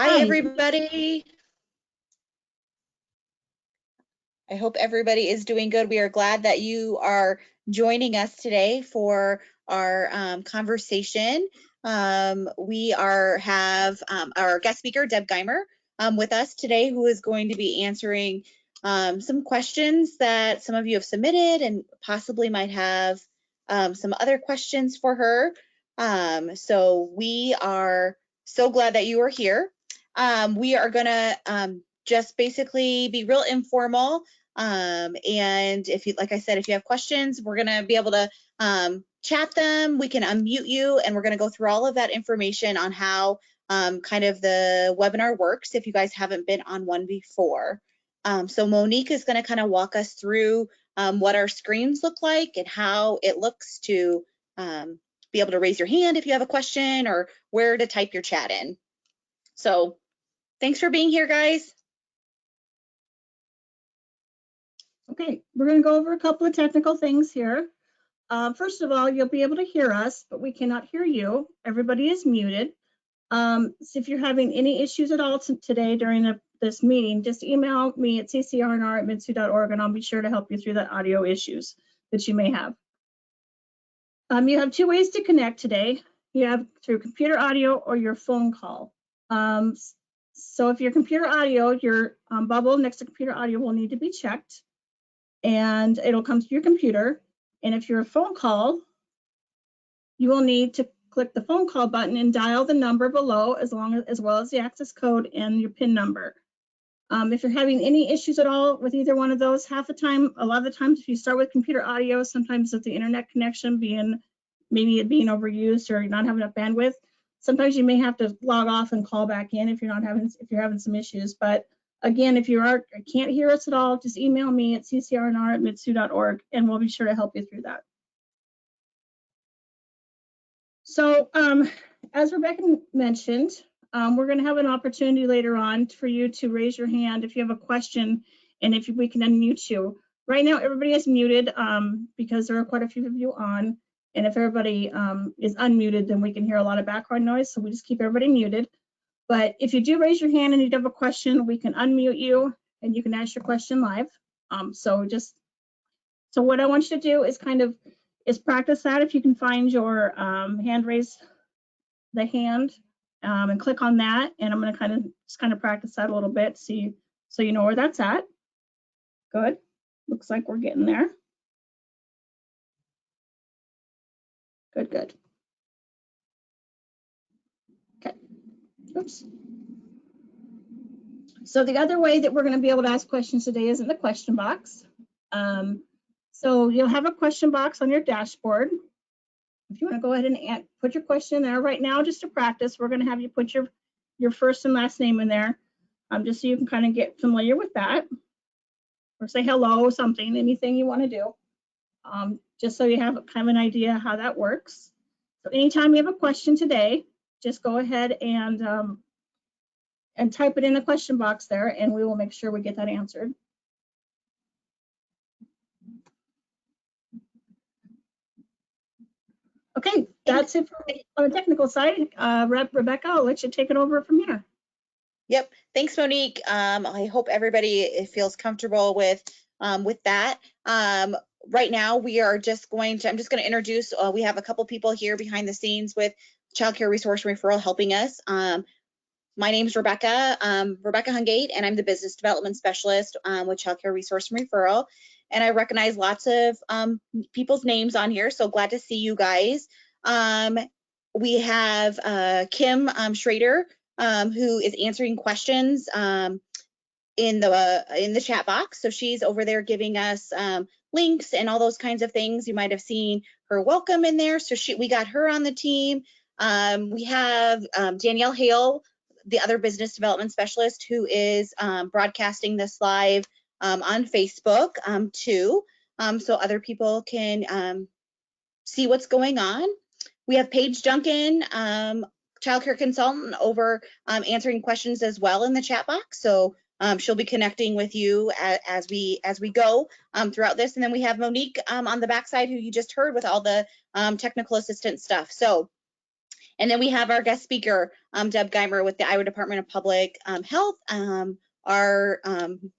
Hi, everybody. I hope everybody is doing good. We are glad that you are joining us today for our conversation. We have our guest speaker, Deb Gimer, with us today, who is going to be answering some questions that some of you have submitted and possibly might have some other questions for her. So we are so glad that you are here. We are going to just basically be real informal. And if you, like I said, if you have questions, we're going to be able to chat them. We can unmute you, and we're going to go through all of that information on how kind of the webinar works if you guys haven't been on one before. So Monique is going to kind of walk us through what our screens look like and how it looks to be able to raise your hand if you have a question or where to type your chat in. So thanks for being here, guys. Okay, we're going to go over a couple of technical things here. First of all, you'll be able to hear us, but we cannot hear you. Everybody is muted. So if you're having any issues at all today during this meeting, just email me at CCR&R at NW.org, and I'll be sure to help you through the audio issues that you may have. You have two ways to connect today. You have through computer audio or your phone call. So if your computer audio, your bubble next to computer audio will need to be checked, and it'll come to your computer. And if you're a phone call, you will need to click the phone call button and dial the number below as well as the access code and your PIN number. If you're having any issues at all with either one of those, a lot of the times if you start with computer audio, sometimes with the internet connection being overused or not having enough bandwidth, sometimes you may have to log off and call back in if you're having some issues. But again, if you can't hear us at all, just email me at CCR&R at NW.org, and we'll be sure to help you through that. So as Rebecca mentioned, we're going to have an opportunity later on for you to raise your hand if you have a question, and if we can unmute you. Right now, everybody is muted because there are quite a few of you on, and if everybody is unmuted, then we can hear a lot of background noise, so we just keep everybody muted. But if you do raise your hand and you have a question, we can unmute you and you can ask your question live. So what I want you to do is practice that. If you can find your hand raise, the hand, and click on that. And I'm going to just practice that a little bit, so you know where that's at. Good. Looks like we're getting there. Good, good. Okay. Oops. So the other way that we're going to be able to ask questions today is in the question box. So you'll have a question box on your dashboard. If you want to go ahead and put your question in there right now, just to practice, we're going to have you put your first and last name in there, just so you can kind of get familiar with that, or say hello, something, anything you want to do, just so you have kind of an idea how that works. So anytime you have a question today, just go ahead and type it in the question box there, and we will make sure we get that answered. Okay, that's it on the technical side. Rebecca, I'll let you take it over from here. Yep, thanks, Monique. I hope everybody feels comfortable with that. Right now, we are just going to, I'm just going to introduce, we have a couple people here behind the scenes with Childcare Resource Referral helping us. My name is Rebecca Hungate, and I'm the Business Development Specialist with Childcare Resource and Referral. And I recognize lots of people's names on here, so glad to see you guys. We have Kim Schrader, who is answering questions in the chat box. So she's over there giving us links and all those kinds of things. You might have seen her welcome in there. So we got her on the team. We have Danielle Hale, the other business development specialist, who is broadcasting this live on Facebook too, so other people can see what's going on. We have Paige Duncan, childcare consultant, over answering questions as well in the chat box. So she'll be connecting with you as we go throughout this. And then we have Monique on the backside, who you just heard with all the technical assistance stuff. So And then we have our guest speaker, Deb Gimer with the Iowa Department of Public Health, our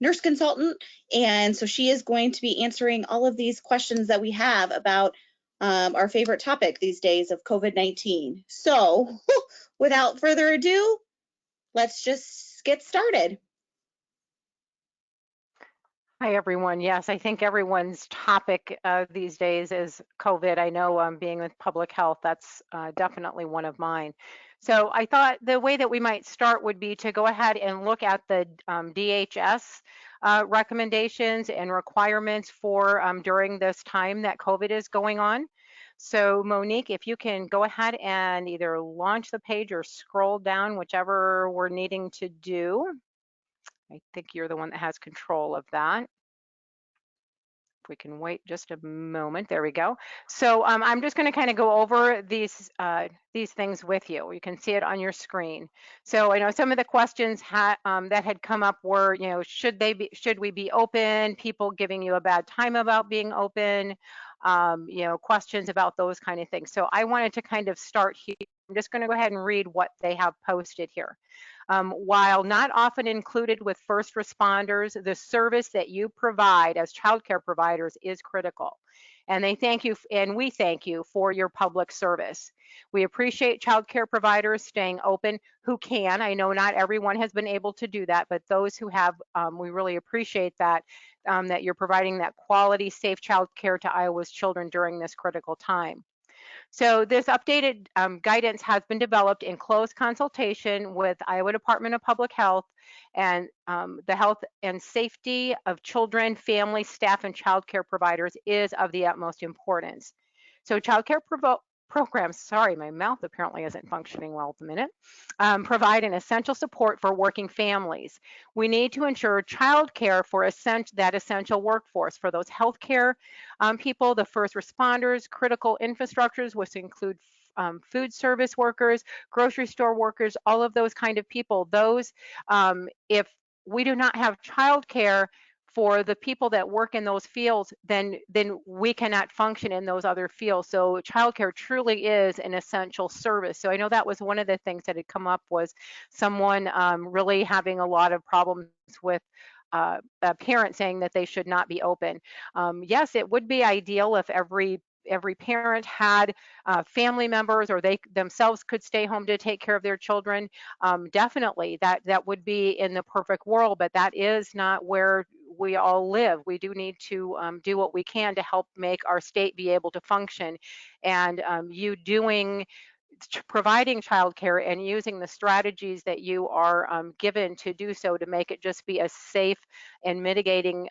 nurse consultant. And so she is going to be answering all of these questions that we have about our favorite topic these days of COVID-19. So without further ado, let's just get started. Hi, everyone. Yes, I think everyone's topic these days is COVID. I know being with public health, that's definitely one of mine. So I thought the way that we might start would be to go ahead and look at the DHS recommendations and requirements for during this time that COVID is going on. So Monique, if you can go ahead and either launch the page or scroll down, whichever we're needing to do. I think you're the one that has control of that. If we can wait just a moment, there we go. So I'm just going to kind of go over these things with you. You can see it on your screen. So I know some of the questions that had come up were, you know, should we be open? People giving you a bad time about being open. You know, questions about those kind of things. So I wanted to kind of start here. I'm just going to go ahead and read what they have posted here. While not often included with first responders, the service that you provide as childcare providers is critical. And they thank you, and we thank you for your public service. We appreciate childcare providers staying open who can. I know not everyone has been able to do that, but those who have, we really appreciate that, that you're providing that quality, safe childcare to Iowa's children during this critical time. So this updated guidance has been developed in close consultation with Iowa Department of Public Health, and the health and safety of children, families, staff, and child care providers is of the utmost importance. So child care programs, sorry, my mouth apparently isn't functioning well at the minute, provide an essential support for working families. We need to ensure child care for that essential workforce, for those healthcare people, the first responders, critical infrastructures, which include food service workers, grocery store workers, all of those kind of people. Those, if we do not have child care for the people that work in those fields, then we cannot function in those other fields. So childcare truly is an essential service. So I know that was one of the things that had come up, was someone really having a lot of problems with a parent saying that they should not be open. Yes, it would be ideal if every parent had family members, or they themselves could stay home to take care of their children. Definitely, that would be in the perfect world, but that is not where we all live. We do need to do what we can to help make our state be able to function. And you providing childcare and using the strategies that you are given to do so, to make it just be as safe and mitigating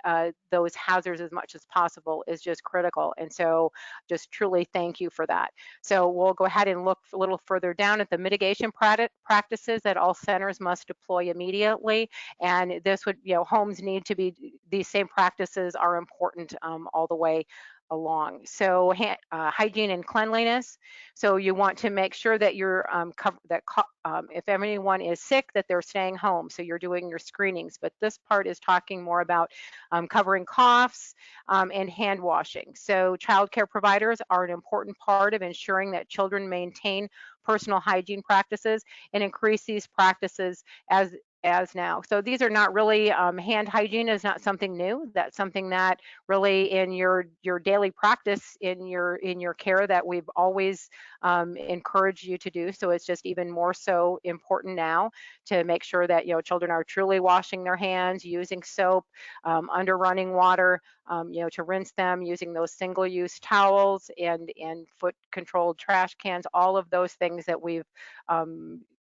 those hazards as much as possible, is just critical. And so just truly thank you for that. So we'll go ahead and look a little further down at the mitigation practices that all centers must deploy immediately. And this would, you know, homes need to be, these same practices are important all the way along. So hygiene and cleanliness. So you want to make sure that you're if anyone is sick, that they're staying home. So you're doing your screenings. But this part is talking more about covering coughs and hand washing. So childcare providers are an important part of ensuring that children maintain personal hygiene practices and increase these practices as now. So these are not really, hand hygiene is not something new. That's something that really in your daily practice, in your care, that we've always encouraged you to do. So it's just even more so important now to make sure that, you know, children are truly washing their hands, using soap, under running water, you know, to rinse them, using those single-use towels and foot controlled trash cans, all of those things that we've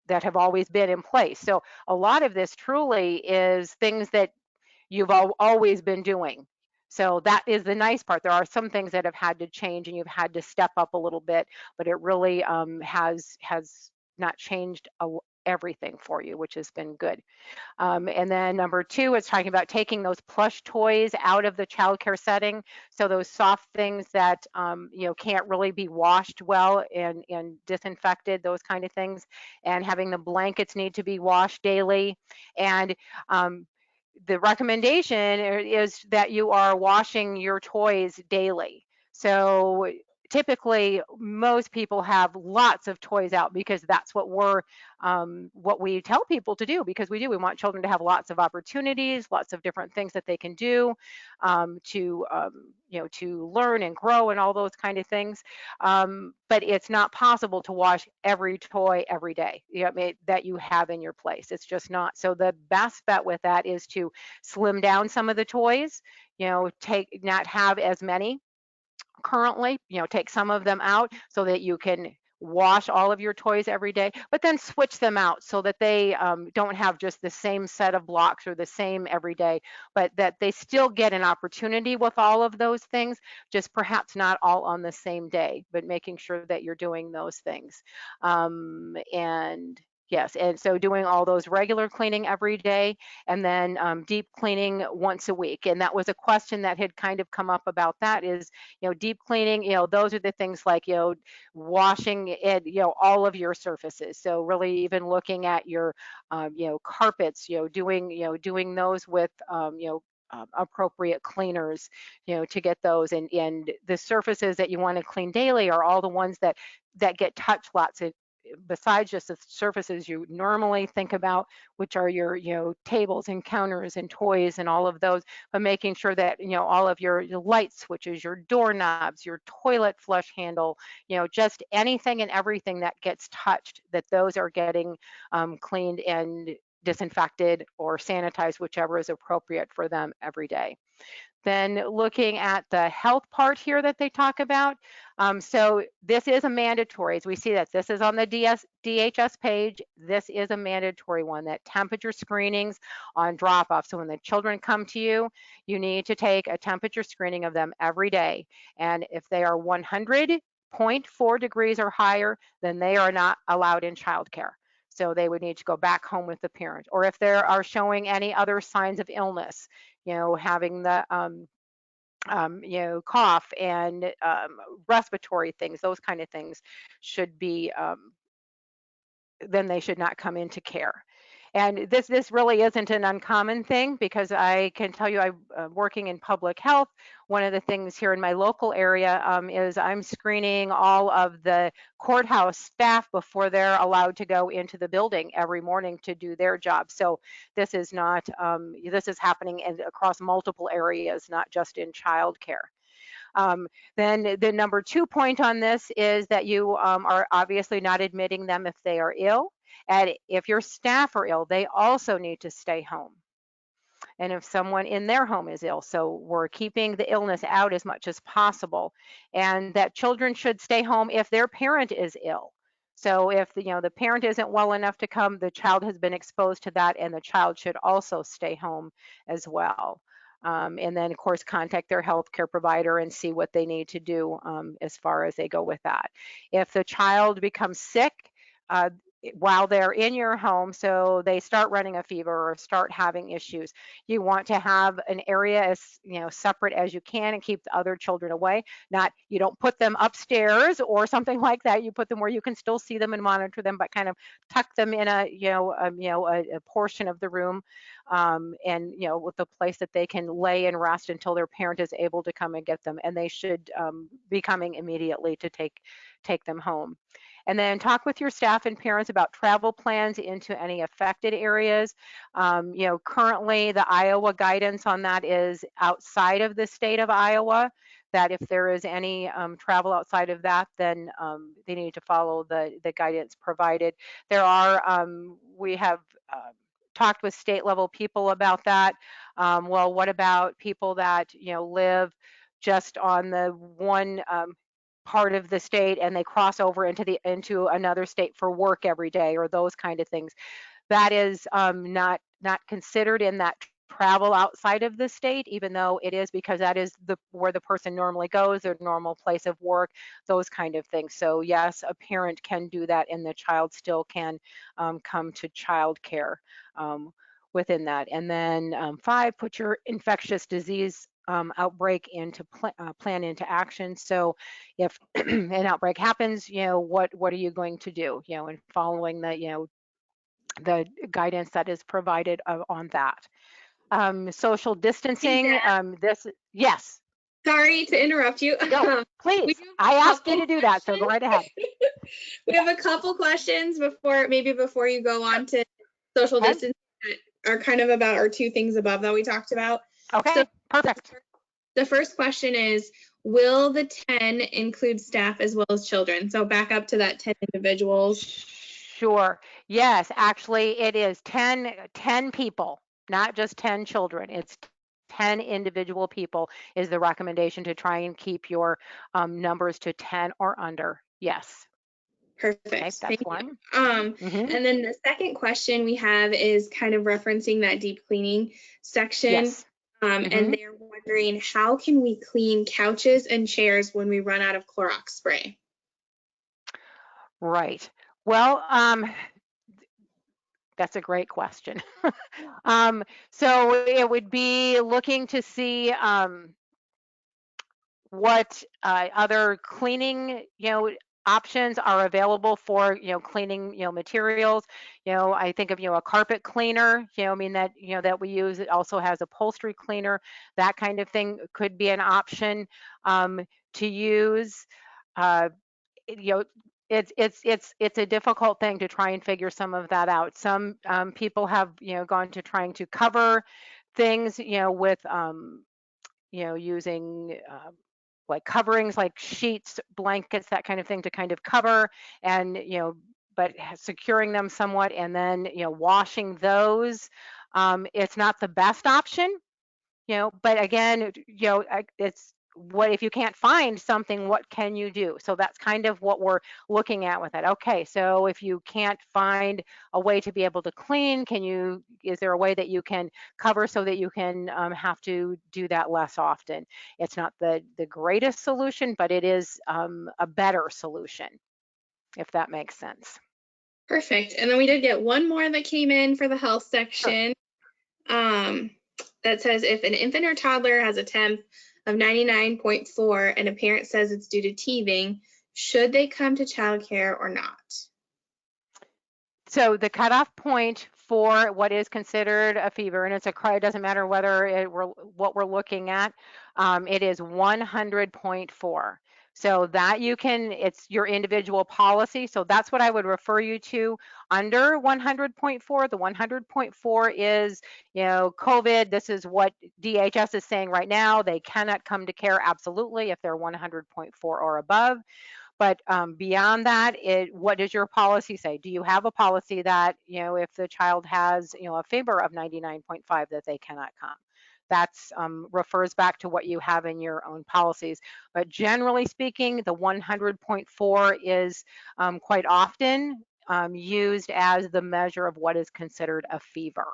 that have always been in place. So a lot of this truly is things that you've always been doing. So that is the nice part. There are some things that have had to change and you've had to step up a little bit, but it really has not changed everything for you, which has been good. And then number two, it's talking about taking those plush toys out of the childcare setting. So those soft things that you know, can't really be washed well and disinfected, those kind of things, and having the blankets need to be washed daily. And the recommendation is that you are washing your toys daily. So typically most people have lots of toys out because that's what what we tell people to do, because we want children to have lots of opportunities, lots of different things that they can do, to learn and grow and all those kind of things. But it's not possible to wash every toy every day, that you have in your place. It's just not. So the best bet with that is to slim down some of the toys, not have as many currently, take some of them out so that you can wash all of your toys every day, but then switch them out so that they don't have just the same set of blocks or the same every day, but that they still get an opportunity with all of those things, just perhaps not all on the same day, but making sure that you're doing those things. And yes, and so doing all those regular cleaning every day, and then deep cleaning once a week. And that was a question that had kind of come up about that is, deep cleaning, those are the things like, washing it, all of your surfaces. So really even looking at your, carpets, doing those with, appropriate cleaners, to get those. And the surfaces that you want to clean daily are all the ones that get touched lots of, besides just the surfaces you normally think about, which are your, tables and counters and toys and all of those, but making sure that, all of your light switches, your doorknobs, your toilet flush handle, just anything and everything that gets touched, that those are getting cleaned and disinfected or sanitized, whichever is appropriate for them every day. Then looking at the health part here that they talk about. So this is a mandatory, as we see that this is on the DHS page. This is a mandatory one, that temperature screenings on drop off. So when the children come to you, you need to take a temperature screening of them every day. And if they are 100.4 degrees or higher, then they are not allowed in childcare. So they would need to go back home with the parent. Or if they are showing any other signs of illness, having the cough and respiratory things, those kind of things should be, then they should not come into care. And this really isn't an uncommon thing, because I can tell you, I'm working in public health. One of the things here in my local area is I'm screening all of the courthouse staff before they're allowed to go into the building every morning to do their job. So this is not, this is happening across multiple areas, not just in childcare. Then the number 2 point on this is that you are obviously not admitting them if they are ill. And if your staff are ill, they also need to stay home. And if someone in their home is ill, so we're keeping the illness out as much as possible. And that children should stay home if their parent is ill. So if the parent isn't well enough to come, the child has been exposed to that, and the child should also stay home as well. And then, of course, contact their healthcare provider and see what they need to do as far as they go with that. If the child becomes sick while they're in your home, so they start running a fever or start having issues, you want to have an area as separate as you can and keep the other children away. Not, you don't put them upstairs or something like that. You put them where you can still see them and monitor them, but kind of tuck them in a portion of the room, and with a place that they can lay and rest until their parent is able to come and get them. And they should be coming immediately to take them home. And then talk with your staff and parents about travel plans into any affected areas. Currently the Iowa guidance on that is outside of the state of Iowa, that if there is any travel outside of that, then they need to follow the guidance provided. There are, we have talked with state level people about that. Well, what about people that live just on the one part of the state and they cross over into another state for work every day, or those kind of things? That is not considered in that travel outside of the state, even though it is, because that is where the person normally goes, their normal place of work, those kind of things. So yes, a parent can do that, and the child still can come to childcare within that. And then 5, put your infectious disease outbreak into plan into action. So if an outbreak happens, what are you going to do? And following the guidance that is provided on that. Social distancing. Deb? Yes. Sorry to interrupt you. No, please. We do have I a asked you couple to do that, so go right ahead. We have a couple questions before you go on to social Okay. distance that are kind of about our two things above that we talked about. Okay, So perfect. the first question is, will the 10 include staff as well as children? So back up to that 10 individuals. Sure. Yes, actually, it is 10 people, not just 10 children. It's 10 individual people is the recommendation to try and keep your numbers to 10 or under. Yes. Perfect. Okay, that's Thank one. you. Mhm. And then the second question we have is kind of referencing that deep cleaning section. Yes. And they're wondering, how can we clean couches and chairs when we run out of Clorox spray? Right. Well, that's a great question. So it would be looking to see what other cleaning, options are available for, cleaning, materials. I think of, a carpet cleaner, I mean that, that we use. It also has upholstery cleaner. That kind of thing could be an option to use. Uh, you know, it's a difficult thing to try and figure some of that out. Some people have, gone to trying to cover things, with using like coverings like sheets, blankets, that kind of thing to kind of cover and, but securing them somewhat and then, washing those. It's not the best option, but again, it's what if you can't find something, what can you do? So that's kind of what we're looking at with it. Okay, so if you can't find a way to be able to clean, is there a way that you can cover so that you can have to do that less often? It's not the greatest solution, but it is a better solution, if that makes sense. Perfect. And then we did get one more that came in for the health section. Sure. That says, if an infant or toddler has a temp of 99.4 and a parent says it's due to teething, should they come to childcare or not? So the cutoff point for what is considered a fever, and it doesn't matter whether what we're looking at, it is 100.4. So that it's your individual policy. So that's what I would refer you to under 100.4. The 100.4 is, COVID. This is what DHS is saying right now. They cannot come to care, absolutely, if they're 100.4 or above. But beyond that, what does your policy say? Do you have a policy that, if the child has, a fever of 99.5, that they cannot come? That's refers back to what you have in your own policies. But generally speaking, the 100.4 is quite often used as the measure of what is considered a fever.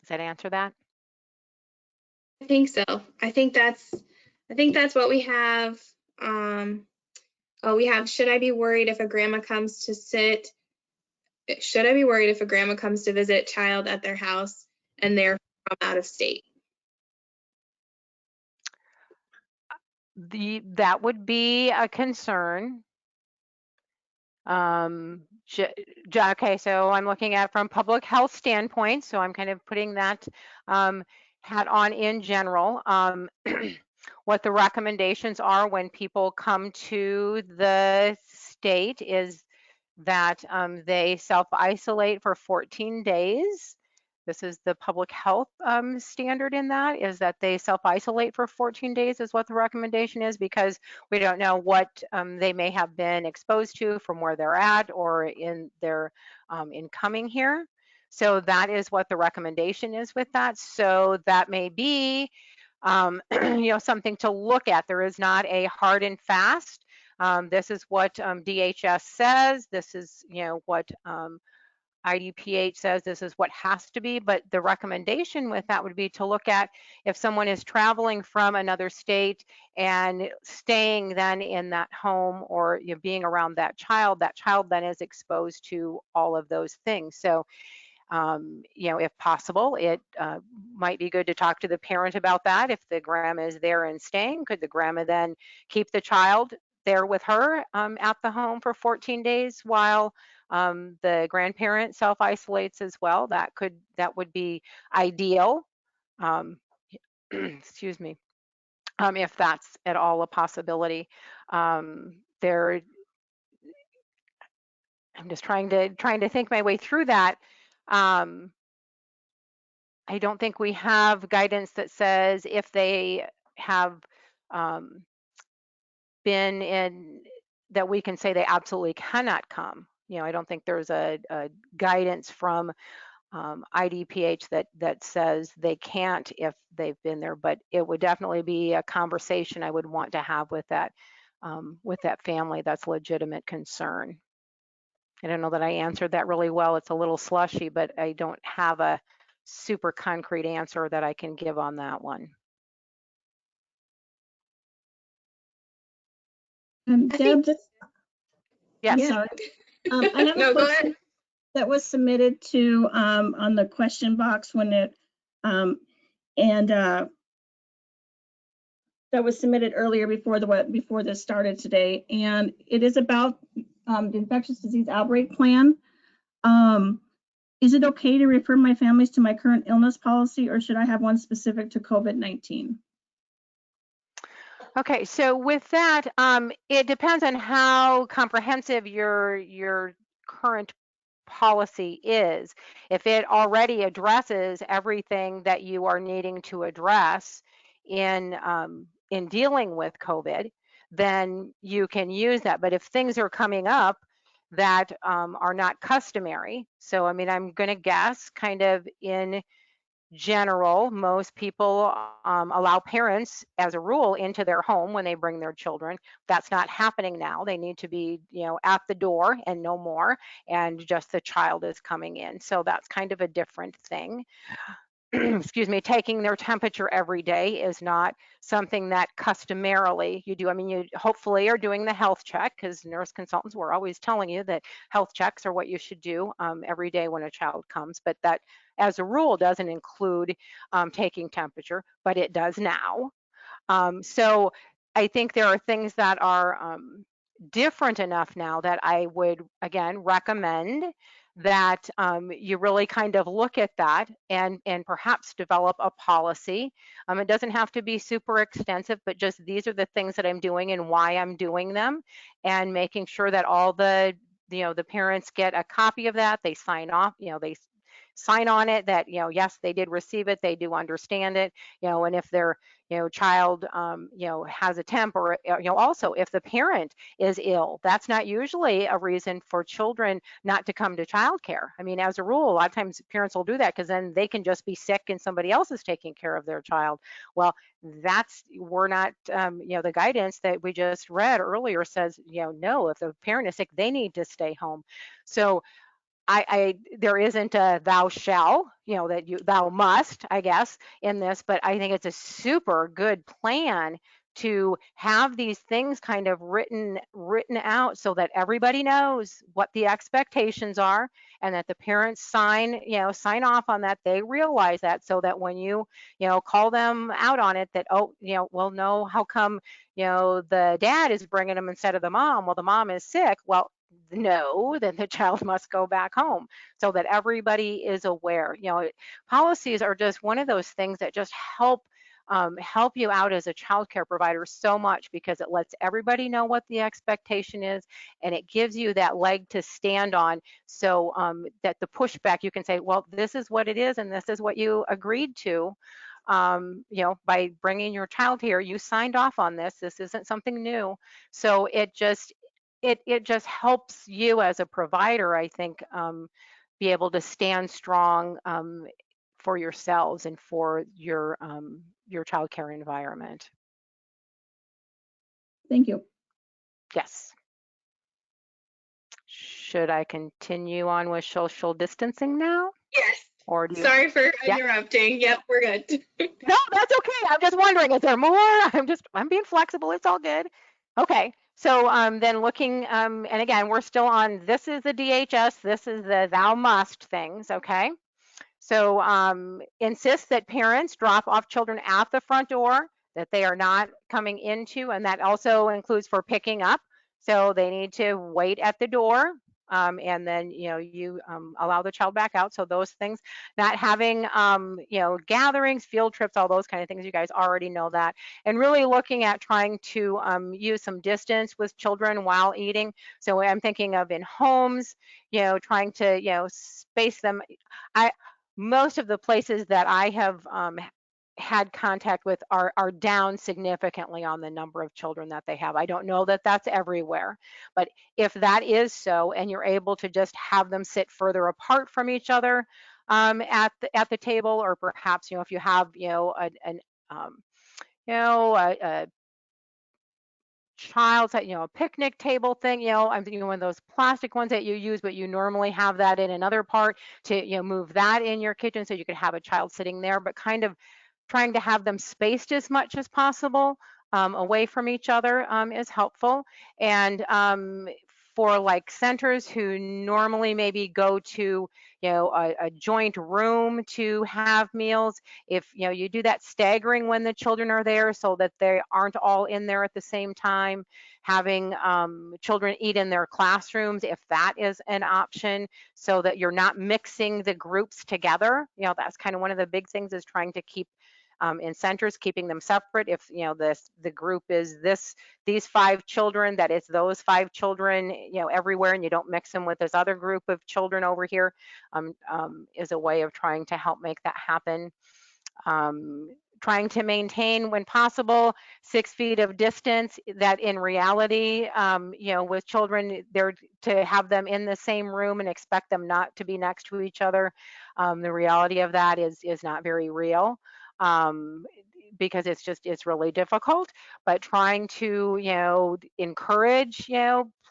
Does that answer that? I think so. I think that's what we have. We have, should I be worried if a grandma comes to visit child at their house and they're from out of state? That would be a concern. Okay, so I'm looking at from public health standpoint, so I'm kind of putting that hat on in general. What the recommendations are when people come to the state is that they self-isolate for 14 days. This is the public health standard in that, is that they self-isolate for 14 days is what the recommendation is, because we don't know what they may have been exposed to from where they're at or in their in coming here. So that is what the recommendation is with that. So that may be something to look at. There is not a hard and fast. This is what DHS says. This is what IDPH says. This is what has to be. But the recommendation with that would be to look at if someone is traveling from another state and staying then in that home, or being around that child then is exposed to all of those things. So if possible, it might be good to talk to the parent about that. If the grandma is there and staying, could the grandma then keep the child there with her at the home for 14 days while the grandparent self-isolates as well? That would be ideal. excuse me, if that's at all a possibility. There, I'm just trying to think my way through that. Um, I don't think we have guidance that says if they have um, been in, that we can say they absolutely cannot come. You know, I don't think there's a guidance from IDPH that says they can't if they've been there, but it would definitely be a conversation I would want to have with that family. That's a legitimate concern. I don't know that I answered that really well. It's a little slushy, but I don't have a super concrete answer that I can give on that one. Deb, Yes. sorry. I have No, a go question ahead. that was submitted to on the question box when it that was submitted earlier before this started today, and it is about the infectious disease outbreak plan. Is it okay to refer my families to my current illness policy, or should I have one specific to COVID-19? Okay, so with that, it depends on how comprehensive your current policy is. If it already addresses everything that you are needing to address in dealing with COVID, then you can use that. But if things are coming up that are not customary, so I mean, I'm going to guess kind of in general, most people allow parents as a rule into their home when they bring their children. That's not happening now. They need to be, you know, at the door and no more, and just the child is coming in. So that's kind of a different thing. Excuse me, taking their temperature every day is not something that customarily you do. I mean, you hopefully are doing the health check, because nurse consultants were always telling you that health checks are what you should do every day when a child comes, but that as a rule doesn't include taking temperature, but it does now. So I think there are things that are different enough now that I would, again, recommend that you really kind of look at that and perhaps develop a policy. It doesn't have to be super extensive, but just these are the things that I'm doing and why I'm doing them, and making sure that all the the parents get a copy of that. They sign off, they sign on it that, yes, they did receive it, they do understand it, and if their, child, has a temp, or, also if the parent is ill, that's not usually a reason for children not to come to childcare. I mean, as a rule, a lot of times parents will do that because then they can just be sick and somebody else is taking care of their child. Well, we're not, the guidance that we just read earlier says, no, if the parent is sick, they need to stay home. So there isn't a thou shall, thou must, I guess, in this, but I think it's a super good plan to have these things kind of written out so that everybody knows what the expectations are, and that the parents sign off on that. They realize that, so that when you call them out on it, that, oh, well, no, how come the dad is bringing them instead of the mom? Well, the mom is sick. Well, no, then the child must go back home, so that everybody is aware. Policies are just one of those things that just help you out as a child care provider so much, because it lets everybody know what the expectation is, and it gives you that leg to stand on, so that the pushback, you can say, well, this is what it is and this is what you agreed to. By bringing your child here, you signed off on this. This isn't something new. So it just helps you as a provider, I think, be able to stand strong for yourselves and for your childcare environment. Thank you. Yes. Should I continue on with social distancing now? Yes. Or do you? Sorry for Yeah. interrupting. Yep, we're good. No, that's okay. I'm just wondering, is there more? I'm being flexible. It's all good. Okay. So then looking, and again, we're still on, this is the DHS, this is the thou must things, okay? So insist that parents drop off children at the front door, that they are not coming into, and that also includes for picking up. So they need to wait at the door and then you allow the child back out. So those things, not having gatherings, field trips, all those kind of things, you guys already know that. And really looking at trying to use some distance with children while eating. So I'm thinking of in homes, trying to space them. Most of the places that I have had contact with are down significantly on the number of children that they have. I don't know that that's everywhere, but if that is so, and you're able to just have them sit further apart from each other at the table, or perhaps if you have a child's a picnic table thing, I'm thinking one of those plastic ones that you use, but you normally have that in another part, to move that in your kitchen so you could have a child sitting there, but kind of trying to have them spaced as much as possible away from each other is helpful. And for like centers who normally maybe go to a joint room to have meals, if you do that staggering when the children are there so that they aren't all in there at the same time, having children eat in their classrooms, if that is an option, so that you're not mixing the groups together. That's kind of one of the big things, is trying to keep in centers, keeping them separate. If the group is these 5 children, that it's those 5 children everywhere, and you don't mix them with this other group of children over here, is a way of trying to help make that happen. Trying to maintain, when possible, 6 feet of distance, that in reality, with children, they're to have them in the same room and expect them not to be next to each other. The reality of that is not very real, because it's really difficult. But trying to encourage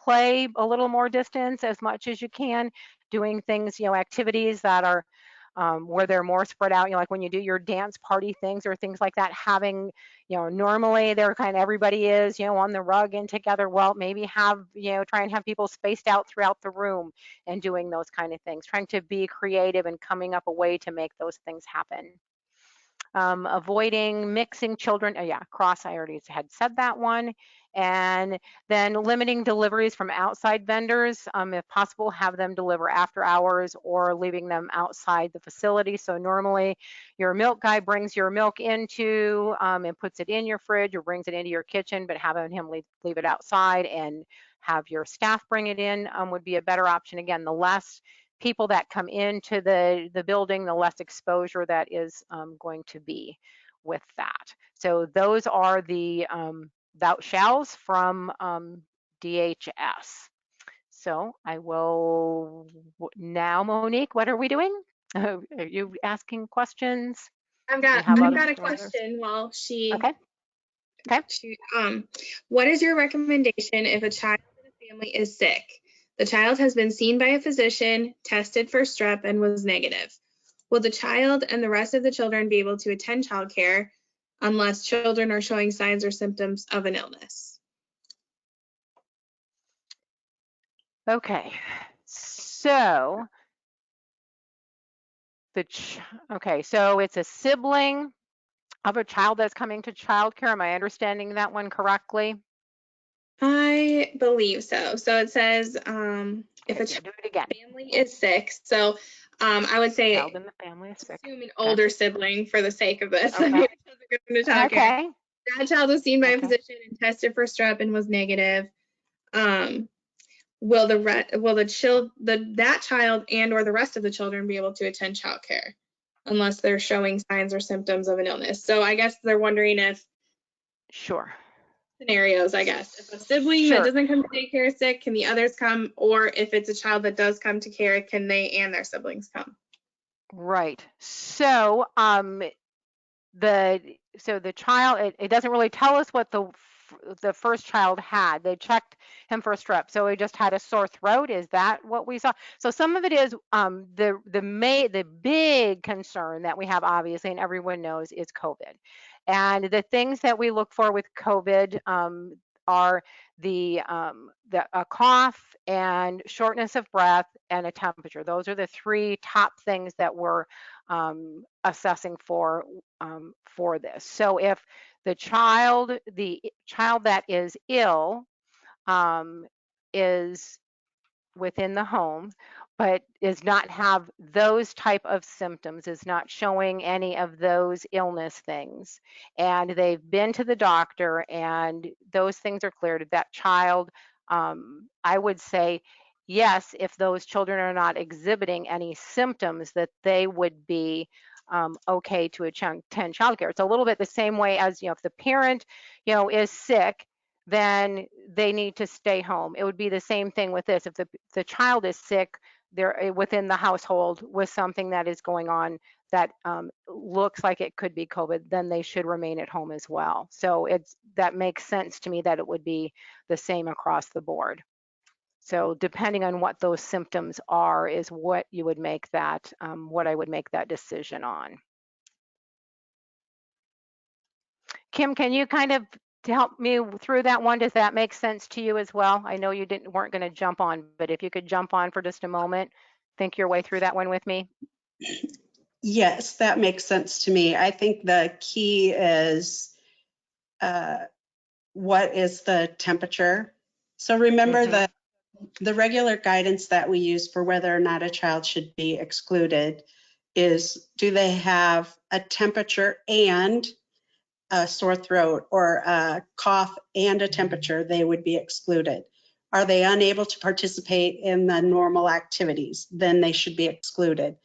play a little more distance as much as you can, doing things, activities that are where they're more spread out, like when you do your dance party things or things like that, having, normally they're kind of, everybody is, on the rug and together. Well, maybe have, try and have people spaced out throughout the room, and doing those kind of things, trying to be creative and coming up a way to make those things happen. Avoiding mixing children. Oh yeah, I already had said that one. And then limiting deliveries from outside vendors. If possible, have them deliver after hours or leaving them outside the facility. So normally your milk guy brings your milk into and puts it in your fridge, or brings it into your kitchen, but having him leave it outside and have your staff bring it in would be a better option. Again, the less people that come into the building, the less exposure that is going to be with that. So those are the thou shalls from DHS. So I will now, Monique, what are we doing? Are you asking questions? I've got a question while she. Okay. Okay. What is your recommendation if a child in a family is sick? The child has been seen by a physician, tested for strep, and was negative. Will the child and the rest of the children be able to attend childcare unless children are showing signs or symptoms of an illness? Okay, so so it's a sibling of a child that's coming to childcare. Am I understanding that one correctly? I believe so. So it says if a do it again. family is sick. So I would say Child in the family is sick. Assume an older sibling for the sake of this. Okay. Okay. That child was seen by a physician and tested for strep and was negative. Will that child and or the rest of the children be able to attend childcare unless they're showing signs or symptoms of an illness? So I guess they're wondering if scenarios, I guess. If a sibling that doesn't come to daycare is sick, can the others come? Or if it's a child that does come to care, can they and their siblings come? Right. So the child, it doesn't really tell us what the first child had. They checked him for strep, so he just had a sore throat. Is that what we saw? So some of it is the big concern that we have, obviously, and everyone knows, is COVID. And the things that we look for with COVID are a cough and shortness of breath and a temperature. Those are the 3 top things that we're assessing for this. So if the child that is ill is within the home, but does not have those type of symptoms, is not showing any of those illness things, and they've been to the doctor and those things are cleared, that child, I would say, yes, if those children are not exhibiting any symptoms, that they would be okay to attend childcare. It's a little bit the same way as, if the parent, is sick, then they need to stay home. It would be the same thing with this. If the child is sick, they're within the household with something that is going on that looks like it could be COVID, then they should remain at home as well. So that makes sense to me that it would be the same across the board. So depending on what those symptoms are is what you would make that, what I would make that decision on. Kim, can you kind of to help me through that one? Does that make sense to you as well? I know you weren't going to jump on, but if you could jump on for just a moment, think your way through that one with me. Yes, that makes sense to me. I think the key is what is the temperature? So remember the regular guidance that we use for whether or not a child should be excluded is, do they have a temperature and a sore throat, or a cough and a temperature? They would be excluded. Are they unable to participate in the normal activities? Then they should be excluded.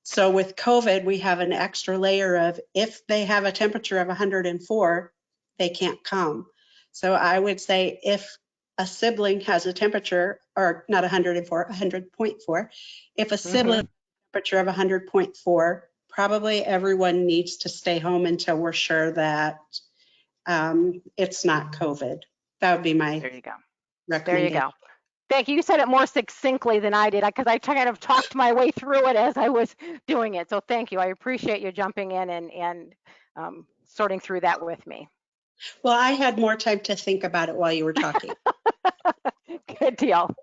So with COVID, we have an extra layer of, if they have a temperature of 104, they can't come. So I would say if a sibling has a temperature, or not 104, 100.4, if a sibling has a temperature of 100.4, probably everyone needs to stay home until we're sure that it's not COVID. That would be my There you go. recommendation. There you go. Thank you. You said it more succinctly than I did, because I kind of talked my way through it as I was doing it. So thank you. I appreciate you jumping in and sorting through that with me. Well, I had more time to think about it while you were talking. Good deal.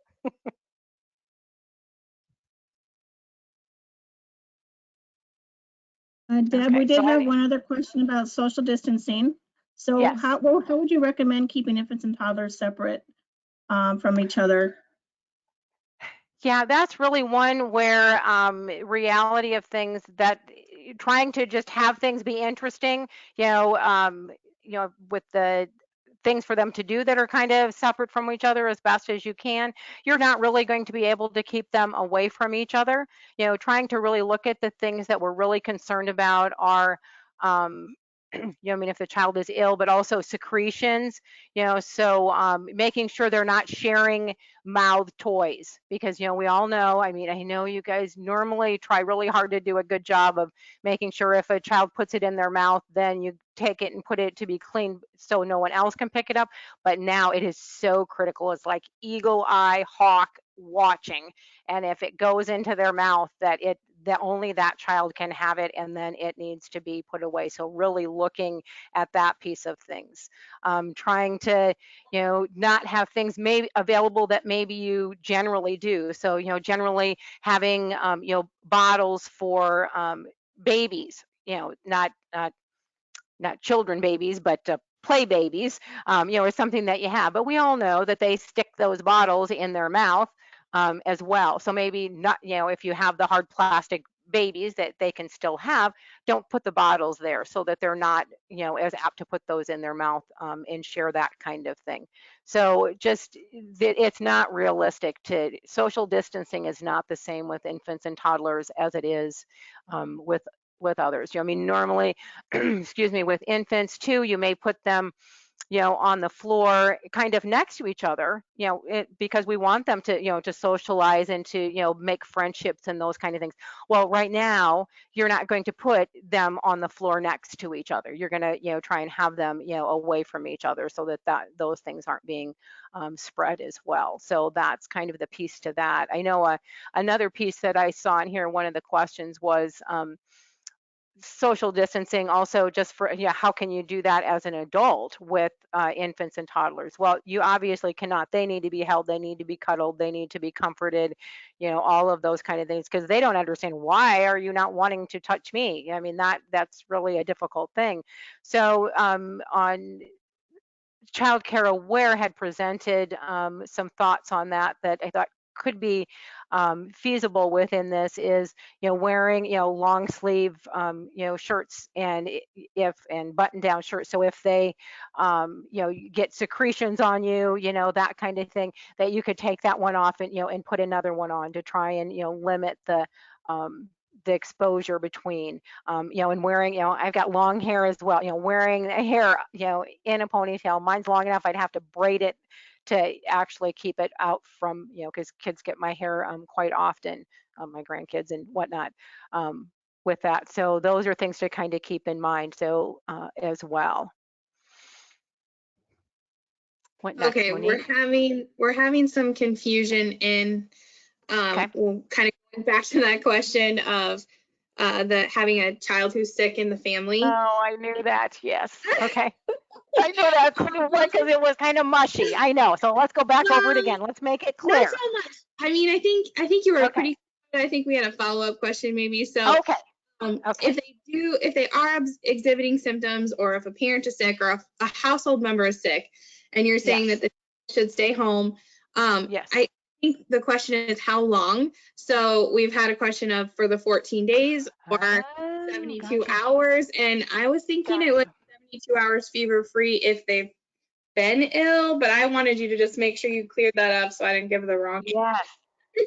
Deb, Okay, we did so have one other question about social distancing. So Yes. how would you recommend keeping infants and toddlers separate from each other? Yeah, that's really one where reality of things, that trying to just have things be interesting, with the things for them to do that are kind of separate from each other as best as you can, you're not really going to be able to keep them away from each other. Trying to really look at the things that we're really concerned about are, I mean, if the child is ill, but also secretions, so making sure they're not sharing mouth toys, because, we all know, I mean, I know you guys normally try really hard to do a good job of making sure if a child puts it in their mouth, then you take it and put it to be clean so no one else can pick it up. But now it is so critical. It's like eagle eye hawk watching. And if it goes into their mouth, that only that child can have it, and then it needs to be put away. So really looking at that piece of things, trying to, not have things maybe available that maybe you generally do. So, generally having, bottles for babies, not children babies, but play babies, is something that you have. But we all know that they stick those bottles in their mouth as well. So maybe not, if you have the hard plastic babies that they can still have, don't put the bottles there so that they're not, as apt to put those in their mouth and share that kind of thing. So just, it's not realistic to, social distancing is not the same with infants and toddlers as it is with others. I mean, normally, excuse me, with infants too, you may put them, on the floor kind of next to each other, because we want them to, to socialize and to, make friendships and those kind of things. Well, right now, you're not going to put them on the floor next to each other. You're going to, try and have them, away from each other so that those things aren't being spread as well. So that's kind of the piece to that. I know another piece that I saw in here, one of the questions was, social distancing also just for, how can you do that as an adult with infants and toddlers? Well, you obviously cannot. They need to be held, they need to be cuddled, they need to be comforted, all of those kind of things, because they don't understand, why are you not wanting to touch me? I mean, that's really a difficult thing. So on Childcare Aware had presented some thoughts on that I thought could be feasible within this is, wearing, long sleeve, shirts and button down shirts. So if they, you get secretions on you, that kind of thing, that you could take that one off and, and put another one on to try and, limit the exposure between, and wearing, I've got long hair as well, wearing a hair, in a ponytail. Mine's long enough, I'd have to braid it to actually keep it out from, because kids get my hair quite often, my grandkids and whatnot, with that. So those are things to kind of keep in mind, so as well. What next, Okay, Monique? we're having some confusion in Okay. well, kind of going back to that question of the having a child who's sick in the family. Oh, I knew that. Yes. Okay. I know that's because it was kind of mushy. I know. So let's go back over it again. Let's make it clear. Not so much. I mean, I think you were Okay. pretty. I think we had a follow-up question maybe. So Okay. Okay. if they are exhibiting symptoms, or if a parent is sick, or if a household member is sick, and you're saying Yes. that they should stay home, Yes. I think the question is how long. So we've had a question of for the 14 days or 72 Gotcha. hours, and I was thinking it was 72 hours fever-free if they've been ill, but I wanted you to just make sure you cleared that up so I didn't give the wrong. Yes.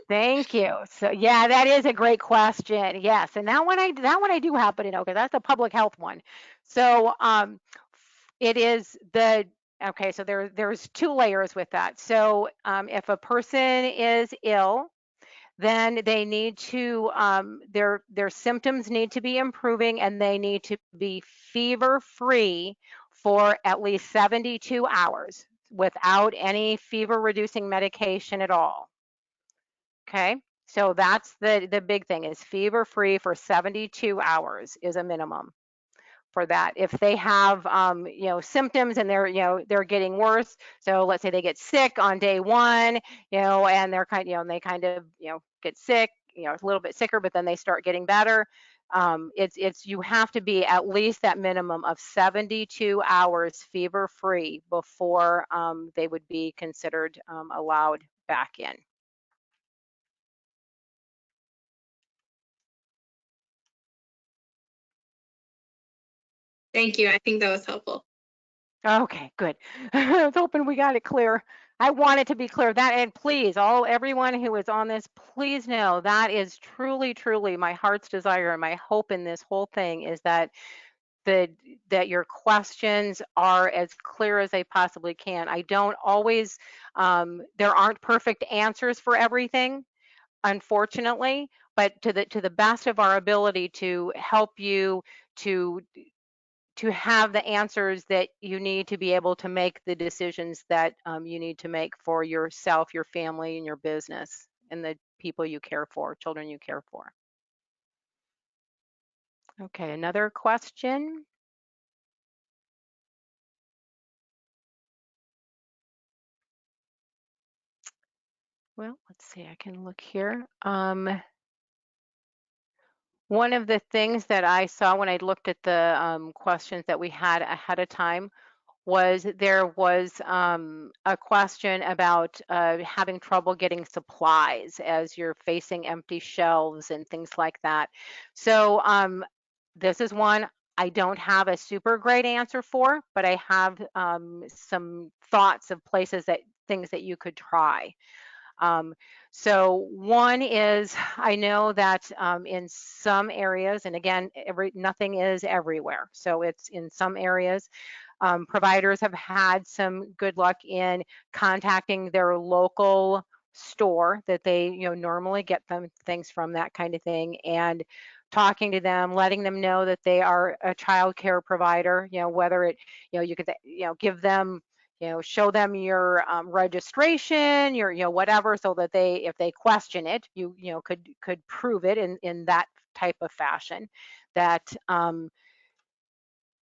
Thank you. So yeah, that is a great question. Yes, and that one I do happen to know because that's a public health one. So it is okay. So there's two layers with that. So if a person is ill, then they need to their symptoms need to be improving, and they need to be fever free for at least 72 hours without any fever reducing medication at all. Okay, so that's the big thing, is fever free for 72 hours is a minimum for that. If they have symptoms and they're getting worse, so let's say they get sick on day one, and they're and they kind of get sick, a little bit sicker, but then they start getting better. It's you have to be at least that minimum of 72 hours fever free before they would be considered allowed back in. Thank you. I think that was helpful. Okay, good. I was hoping we got it clear. I want it to be clear that, and please, everyone who is on this, please know that is truly, truly my heart's desire and my hope in this whole thing is that that your questions are as clear as they possibly can. I don't always, there aren't perfect answers for everything, unfortunately, but to the best of our ability to help you to have the answers that you need to be able to make the decisions that you need to make for yourself, your family, and your business, and the people you care for, children you care for. Okay, another question. Well, let's see, I can look here. One of the things that I saw when I looked at the questions that we had ahead of time was there was a question about having trouble getting supplies as you're facing empty shelves and things like that. So this is one I don't have a super great answer for, but I have some thoughts of things that you could try. So one is, I know that in some areas, and again, nothing is everywhere. So it's in some areas, providers have had some good luck in contacting their local store that they normally get them things from, that kind of thing, and talking to them, letting them know that they are a child care provider, whether it, you could, give them, show them your registration, your, whatever, so that they, if they question it, you could prove it in that type of fashion, that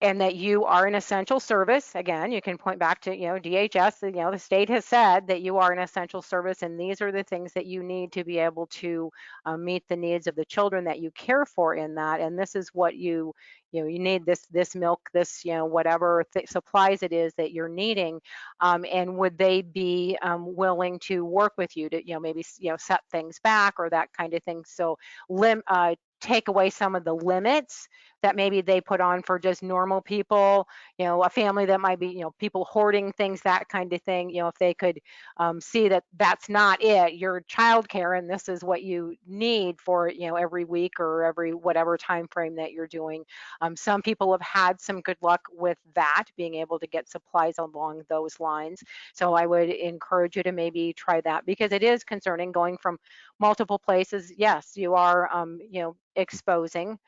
and that you are an essential service. Again, you can point back to, DHS, the state has said that you are an essential service, and these are the things that you need to be able to meet the needs of the children that you care for in that. And this is what you need, this milk, this, whatever supplies it is that you're needing. And would they be willing to work with you to, maybe, set things back or that kind of thing. So take away some of the limits that maybe they put on for just normal people, a family that might be, people hoarding things, that kind of thing. If they could see that that's not it, your childcare, and this is what you need for, every week or every whatever time frame that you're doing. Some people have had some good luck with that, being able to get supplies along those lines. So I would encourage you to maybe try that, because it is concerning going from multiple places. Yes, you are, exposing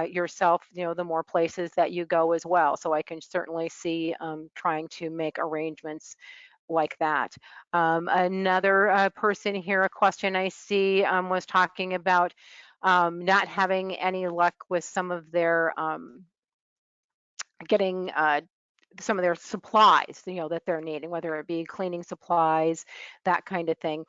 yourself, the more places that you go as well. So I can certainly see trying to make arrangements like that. Another person here, a question I see was talking about not having any luck with some of their getting some of their supplies, that they're needing, whether it be cleaning supplies, that kind of thing.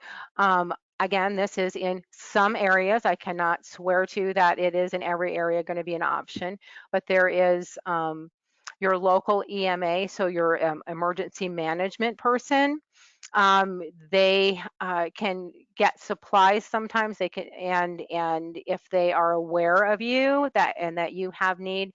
Again, this is in some areas. I cannot swear to that it is in every area going to be an option, but there is your local EMA, so your emergency management person. They can get supplies sometimes. They can, and if they are aware of you that you have need,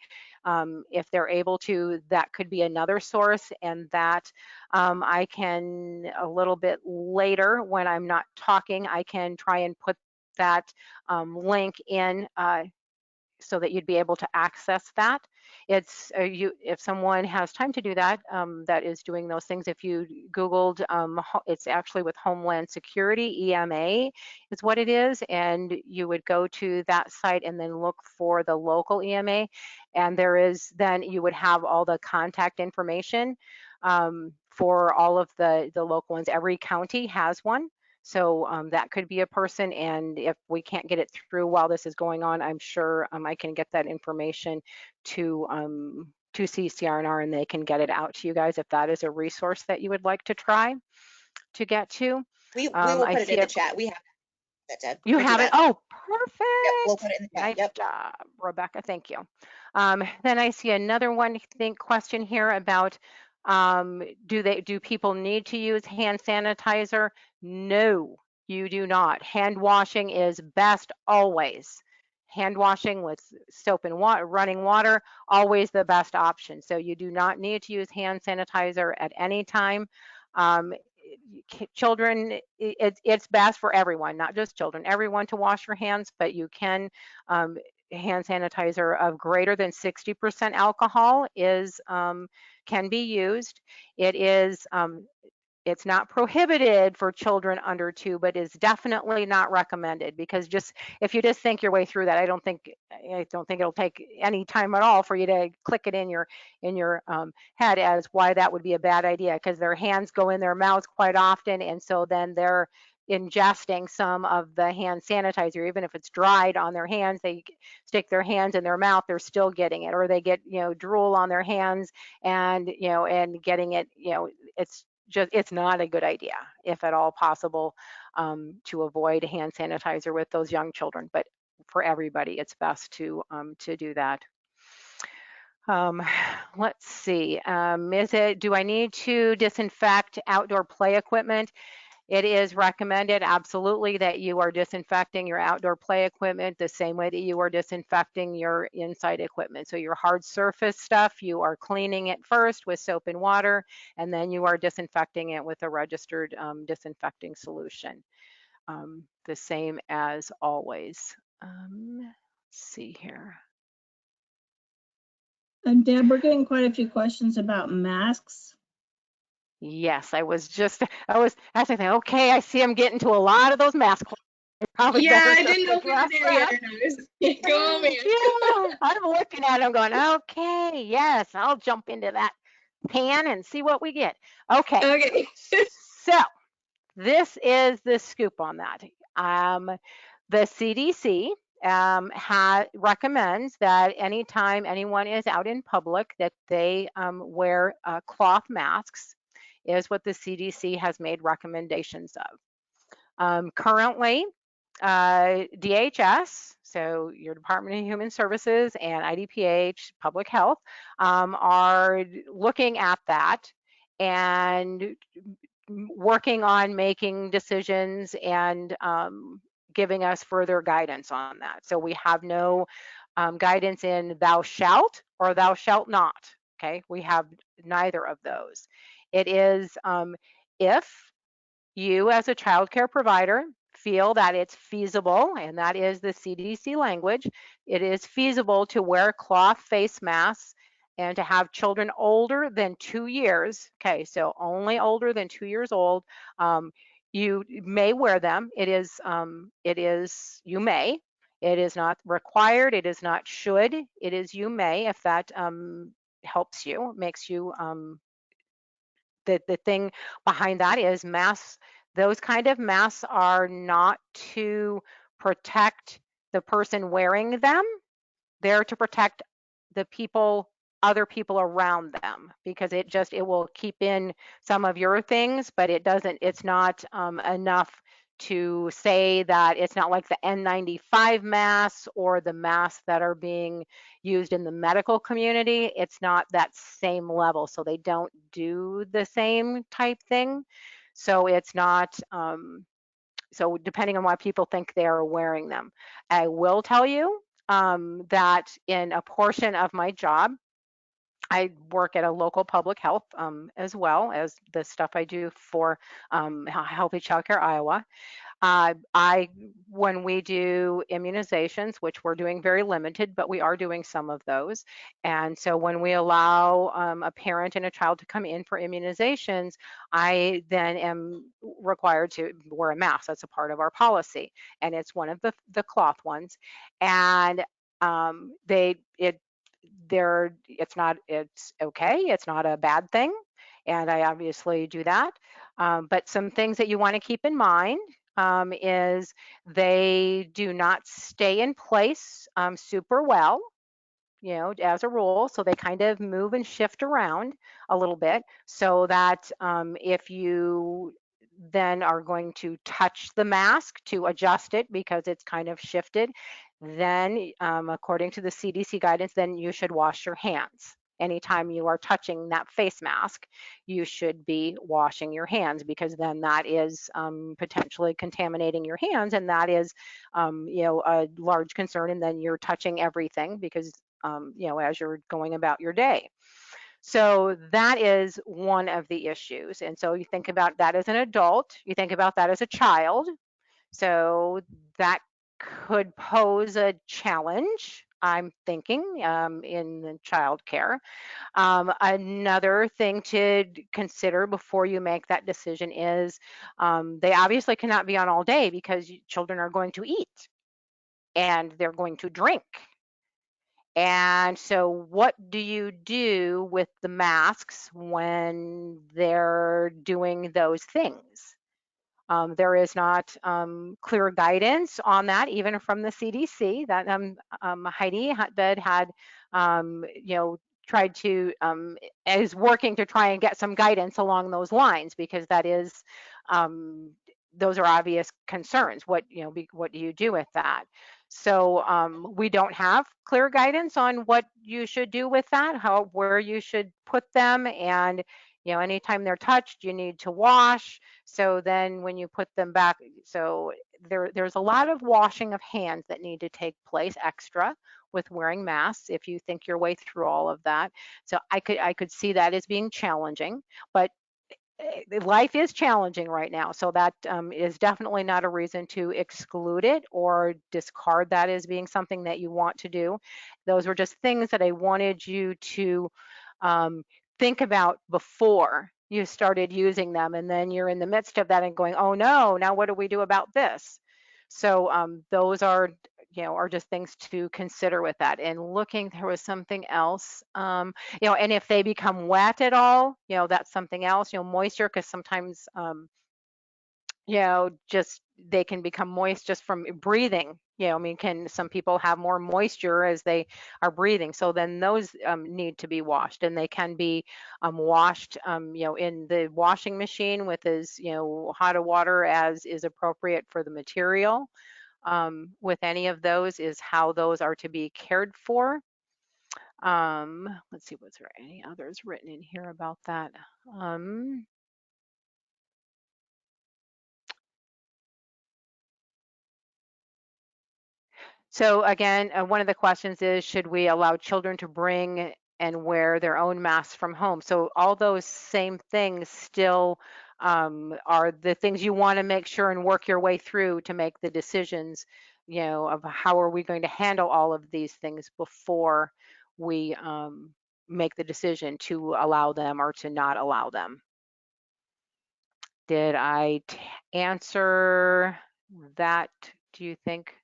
if they're able to, that could be another source. And that I can, a little bit later when I'm not talking, I can try and put that link in so that you'd be able to access that. It's if someone has time to do that, that is doing those things. If you Googled, it's actually with Homeland Security, EMA is what it is, and you would go to that site and then look for the local EMA, and then you would have all the contact information for all of the local ones. Every county has one. So that could be a person, and if we can't get it through while this is going on, I'm sure I can get that information to CCR&R, and they can get it out to you guys if that is a resource that you would like to try to get to. We will put it in the chat. We have that, Deb. You have it? Oh, perfect. Yep, we'll put it in the chat. Nice job, Rebecca. Thank you. Then I see another question here about do people need to use hand sanitizer? No, you do not. Hand washing is best always. Hand washing with soap and running water, always the best option. So you do not need to use hand sanitizer at any time. Children, it's best for everyone, not just children, everyone to wash your hands, but you can, hand sanitizer of greater than 60% alcohol can be used. It's not prohibited for children under 2, but is definitely not recommended, because if you just think your way through that, I don't think it'll take any time at all for you to click it in your head as why that would be a bad idea, because their hands go in their mouths quite often, and so then they're ingesting some of the hand sanitizer. Even if it's dried on their hands, they stick their hands in their mouth, they're still getting it, or they get drool on their hands and getting it. It's not a good idea, if at all possible, to avoid hand sanitizer with those young children. But for everybody, it's best to do that. Let's see. Do I need to disinfect outdoor play equipment? It is recommended, absolutely, that you are disinfecting your outdoor play equipment the same way that you are disinfecting your inside equipment. So your hard surface stuff, you are cleaning it first with soap and water, and then you are disinfecting it with a registered disinfecting solution. The same as always. Let's see here. And Deb, we're getting quite a few questions about masks. Yes, I was asking, okay, I see I'm getting to a lot of those masks. Yeah, I didn't know we were there yet or not. Go on, man. Yeah, I'm looking at them going, okay, yes, I'll jump into that pan and see what we get. Okay. Okay. So this is the scoop on that. The CDC recommends that anytime anyone is out in public that they wear cloth masks, is what the CDC has made recommendations of. Currently, DHS, so your Department of Human Services, and IDPH, Public Health, are looking at that and working on making decisions and giving us further guidance on that. So we have no guidance in thou shalt or thou shalt not. Okay, we have neither of those. It is if you as a childcare provider feel that it's feasible, and that is the CDC language, it is feasible to wear cloth face masks and to have children older than 2 years. Okay, so only older than 2 years old. You may wear them. It is, you may. It is not required. It is not should. It is you may, if that helps you, makes you, the thing behind that is masks. Those kind of masks are not to protect the person wearing them. They're to protect the people, other people around them, because it will keep in some of your things, but it's not enough to say that it's not like the N95 masks or the masks that are being used in the medical community. It's not that same level, so they don't do the same type thing. So it's not, so depending on why people think they are wearing them. I will tell you that in a portion of my job, I work at a local public health as well as the stuff I do for Healthy Childcare Iowa. When we do immunizations, which we're doing very limited, but we are doing some of those. And so when we allow a parent and a child to come in for immunizations, I then am required to wear a mask. That's a part of our policy. And it's one of the cloth ones. And it's okay. It's not a bad thing. And I obviously do that. But some things that you want to keep in mind is they do not stay in place super well, as a rule. So they kind of move and shift around a little bit, so that if you then are going to touch the mask to adjust it because it's kind of shifted, then according to the CDC guidance, then you should wash your hands. Anytime you are touching that face mask, you should be washing your hands, because then that is potentially contaminating your hands, and that is, a large concern. And then you're touching everything because, as you're going about your day. So that is one of the issues. And so you think about that as an adult, you think about that as a child. So that could pose a challenge, I'm thinking, in the childcare. Another thing to consider before you make that decision is they obviously cannot be on all day, because children are going to eat and they're going to drink. And so what do you do with the masks when they're doing those things? There is not clear guidance on that, even from the CDC. That Heidi Hotbed had, tried to, is working to try and get some guidance along those lines, because that is, those are obvious concerns. What do you do with that? So we don't have clear guidance on what you should do with that, where you should put them, and anytime they're touched, you need to wash. So then when you put them back, so there's a lot of washing of hands that need to take place extra with wearing masks, if you think your way through all of that. So I could see that as being challenging, but life is challenging right now. So that is definitely not a reason to exclude it or discard that as being something that you want to do. Those were just things that I wanted you to think about before you started using them, and then you're in the midst of that and going, oh no, now what do we do about this? So those are just things to consider with that. And looking, there was something else, and if they become wet at all, that's something else, moisture, because sometimes, just they can become moist just from breathing. You know, I mean, some people have more moisture as they are breathing, so then those need to be washed, and they can be washed, you know, in the washing machine with as, you know, hot water as is appropriate for the material. With any of those is how those are to be cared for. Let's see, was there any others written in here about that? So again, one of the questions is, should we allow children to bring and wear their own masks from home? So all those same things still are the things you want to make sure and work your way through to make the decisions, you know, of how are we going to handle all of these things before we make the decision to allow them or to not allow them. Did I answer that, do you think,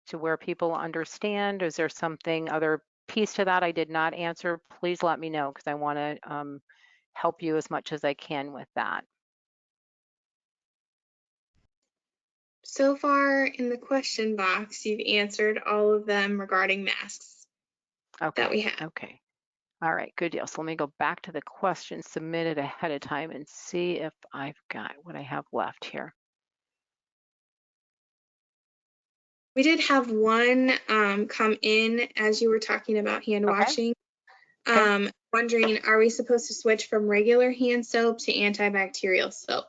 to where people understand? Is there something, other piece to that I did not answer? Please let me know, because I want to help you as much as I can with that. So far in the question box, you've answered all of them regarding masks that we have. Okay. All right, good deal. So let me go back to the questions submitted ahead of time and see if I've got what I have left here. We did have one come in as you were talking about hand washing. Wondering, are we supposed to switch from regular hand soap to antibacterial soap?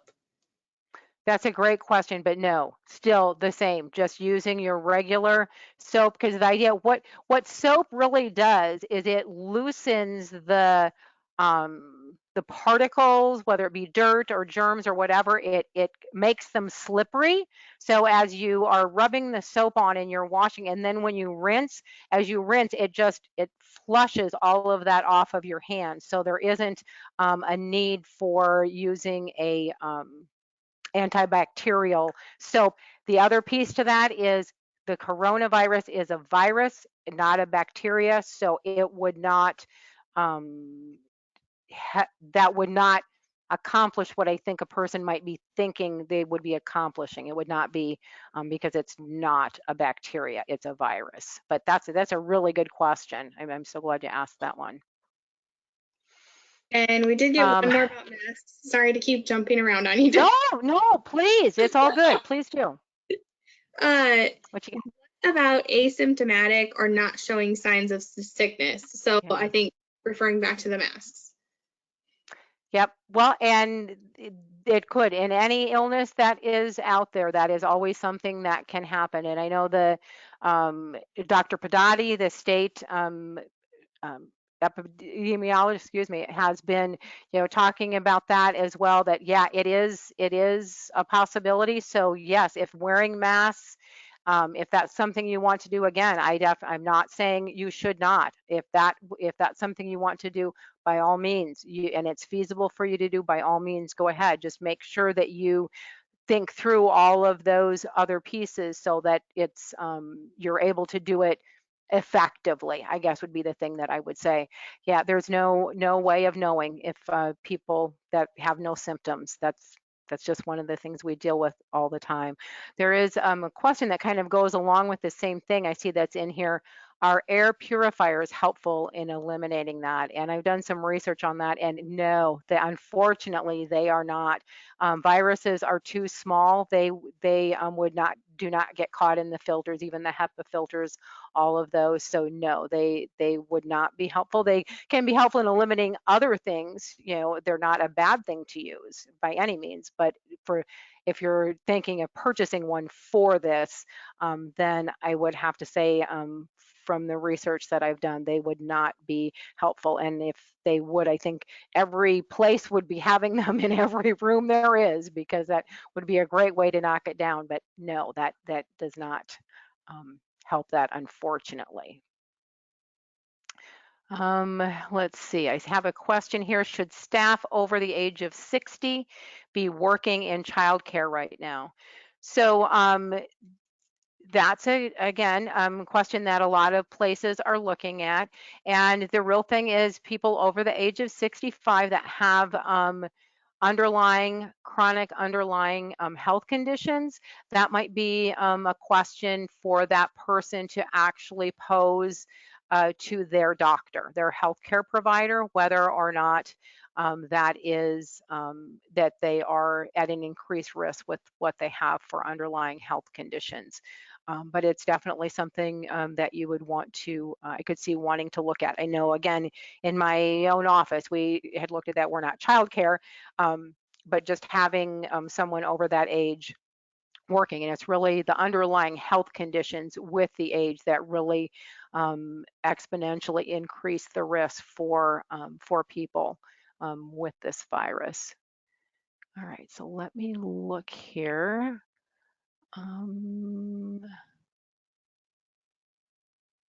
That's a great question, but no, still the same, just using your regular soap, because the idea, what soap really does is it loosens the particles, whether it be dirt or germs or whatever, it makes them slippery. So as you are rubbing the soap on and you're washing, and then when you rinse, it flushes all of that off of your hands. So there isn't a need for using a antibacterial soap. The other piece to that is the coronavirus is a virus, not a bacteria, so it would not, that would not accomplish what I think a person might be thinking they would be accomplishing. It would not be, because it's not a bacteria, it's a virus. But that's a really good question. I'm so glad you asked that one. And we did get one more about masks. Sorry to keep jumping around on you. No, please. It's all good. Please do. What about asymptomatic or not showing signs of sickness? So yeah. I think referring back to the masks. Yep. Well, and it could, in any illness that is out there, that is always something that can happen. And I know the Dr. Padati, the state epidemiologist, has been, talking about that as well, that yeah, it is a possibility. So yes, if wearing masks, if that's something you want to do, again, I'm not saying you should not. If that's something you want to do, by all means, and it's feasible for you to do, by all means, go ahead. Just make sure that you think through all of those other pieces so that it's you're able to do it effectively, I guess would be the thing that I would say. Yeah, there's no way of knowing if people that have no symptoms. That's just one of the things we deal with all the time. There is a question that kind of goes along with the same thing I see that's in here. Are air purifiers helpful in eliminating that? And I've done some research on that, and no, unfortunately, they are not. Viruses are too small. They do not get caught in the filters, even the HEPA filters, all of those. So no, they would not be helpful. They can be helpful in eliminating other things. They're not a bad thing to use by any means, but if you're thinking of purchasing one for this, then I would have to say, from the research that I've done, they would not be helpful. And if they would, I think every place would be having them in every room there is, because that would be a great way to knock it down. But no, that does not help that, unfortunately. Let's see, I have a question here. Should staff over the age of 60 be working in childcare right now? So that's again question that a lot of places are looking at. And the real thing is, people over the age of 65 that have chronic underlying health conditions, that might be a question for that person to actually pose to their doctor, their healthcare provider, whether or not that they are at an increased risk with what they have for underlying health conditions. But it's definitely something that you would want to, I could see wanting to look at. I know, again, in my own office, we had looked at that. We're not childcare, but just having someone over that age working, and it's really the underlying health conditions with the age that really exponentially increase the risk for people with this virus. All right, so let me look here. I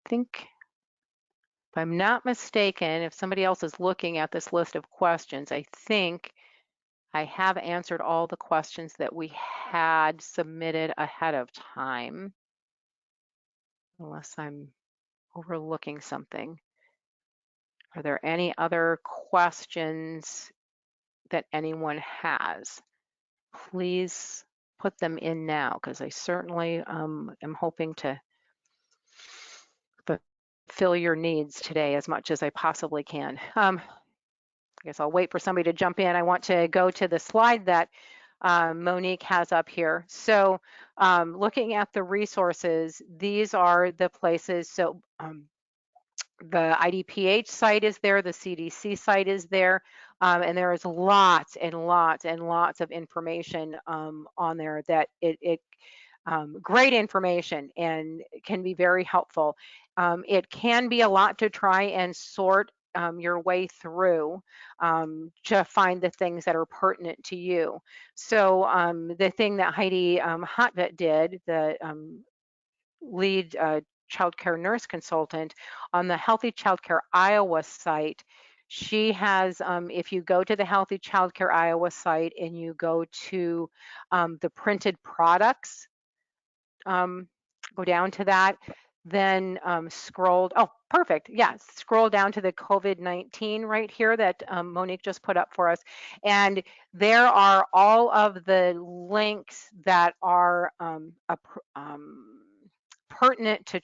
think, if I'm not mistaken, if somebody else is looking at this list of questions, I think I have answered all the questions that we had submitted ahead of time, unless I'm overlooking something. Are there any other questions that anyone has? Please put them in now, because I certainly am hoping to fulfill your needs today as much as I possibly can. I guess I'll wait for somebody to jump in. I want to go to the slide that Monique has up here. So looking at the resources, these are the places. So the IDPH site is there, the CDC site is there, and there is lots and lots and lots of information on there that great information and can be very helpful. It can be a lot to try and sort your way through to find the things that are pertinent to you. So the thing that Heidi Hotvet did, the lead childcare nurse consultant on the Healthy Childcare Iowa site, she has, if you go to the Healthy Childcare Iowa site and you go to the printed products, go down to that, then oh, perfect. Yeah, scroll down to the COVID-19 right here that Monique just put up for us. And there are all of the links that are pertinent to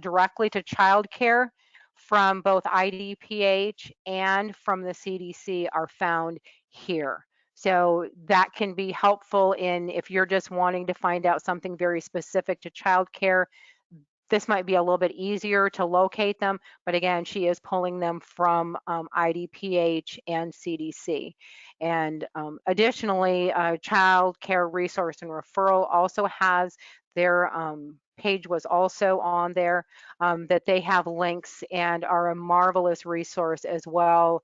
directly to childcare from both IDPH and from the CDC are found here. So that can be helpful if you're just wanting to find out something very specific to childcare. This might be a little bit easier to locate them, but again, she is pulling them from IDPH and CDC. And additionally, Child Care Resource and Referral also has their page was also on there, that they have links and are a marvelous resource as well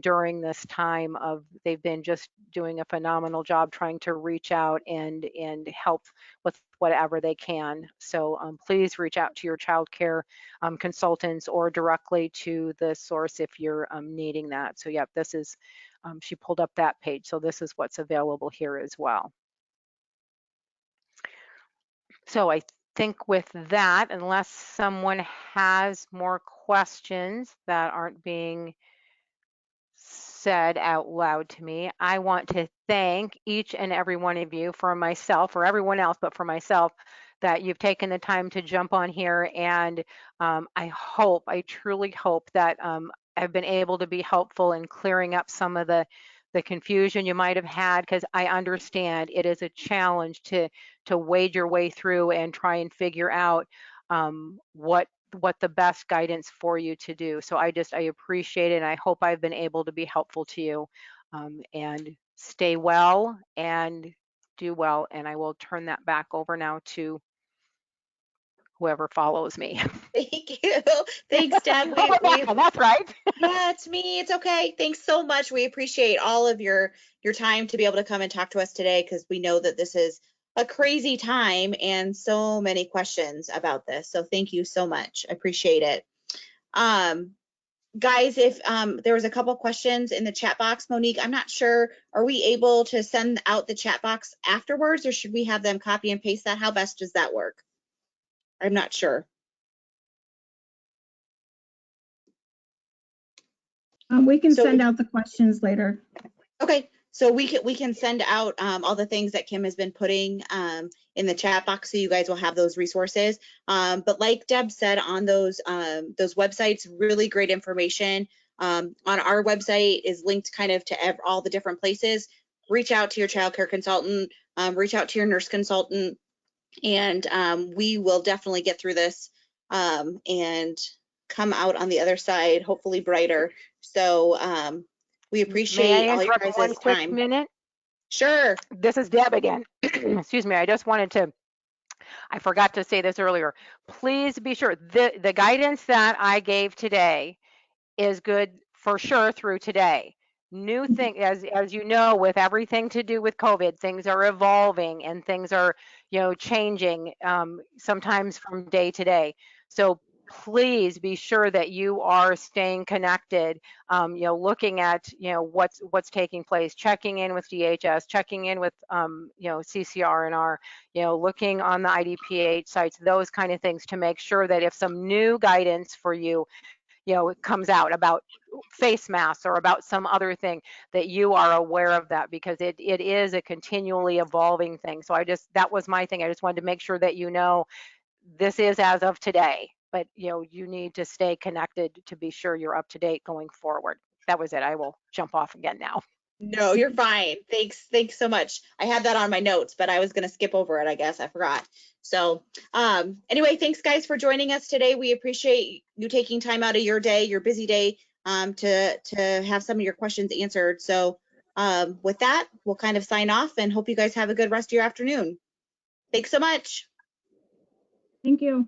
during this time of, they've been just doing a phenomenal job trying to reach out and help with whatever they can. So please reach out to your child care consultants or directly to the source if you're needing that. So yeah, this is, she pulled up that page. So this is what's available here as well. So I think with that, unless someone has more questions that aren't being said out loud to me, I want to thank each and every one of you, for myself, or everyone else, but for myself, that you've taken the time to jump on here. And I truly hope that I've been able to be helpful in clearing up some of the confusion you might have had, because I understand it is a challenge to wade your way through and try and figure out what the best guidance for you to do. So I appreciate it, and I hope I've been able to be helpful to you. And stay well and do well. And I will turn that back over now to whoever follows me. Thank you. Thanks, Deb. That's right. Yeah, it's me. It's okay. Thanks so much. We appreciate all of your time to be able to come and talk to us today, because we know that this is a crazy time and so many questions about this. So thank you so much. I appreciate it. Guys, if there was a couple questions in the chat box, Monique, I'm not sure, are we able to send out the chat box afterwards, or should we have them copy and paste that? How best does that work? I'm not sure. We can send out the questions later. Okay, So we can send out all the things that Kim has been putting in the chat box, so you guys will have those resources. But like Deb said, on those websites, really great information. On our website is linked kind of to all the different places. Reach out to your child care consultant, reach out to your nurse consultant, and we will definitely get through this and come out on the other side, hopefully brighter. So we appreciate all your May I interrupt one guys' quick time. minute? Sure. This is Deb again. Excuse me. I forgot to say this earlier. Please be sure the guidance that I gave today is good for sure through today. New thing, as you know, with everything to do with COVID, things are evolving and things are, changing sometimes from day to day. So please be sure that you are staying connected, looking at, what's taking place, checking in with DHS, checking in with, CCR&R, looking on the IDPH sites, those kind of things, to make sure that if some new guidance for you, it comes out about face masks or about some other thing, that you are aware of that, because it is a continually evolving thing. So that was my thing. I just wanted to make sure that this is as of today, but you need to stay connected to be sure you're up to date going forward. That was it. I will jump off again now. No, you're fine. Thanks so much. I had that on my notes, but I was going to skip over it. I guess I forgot. So anyway, thanks guys for joining us today. We appreciate you taking time out of your day, your busy day, to have some of your questions answered. So with that, we'll kind of sign off and hope you guys have a good rest of your afternoon. Thanks so much. Thank you.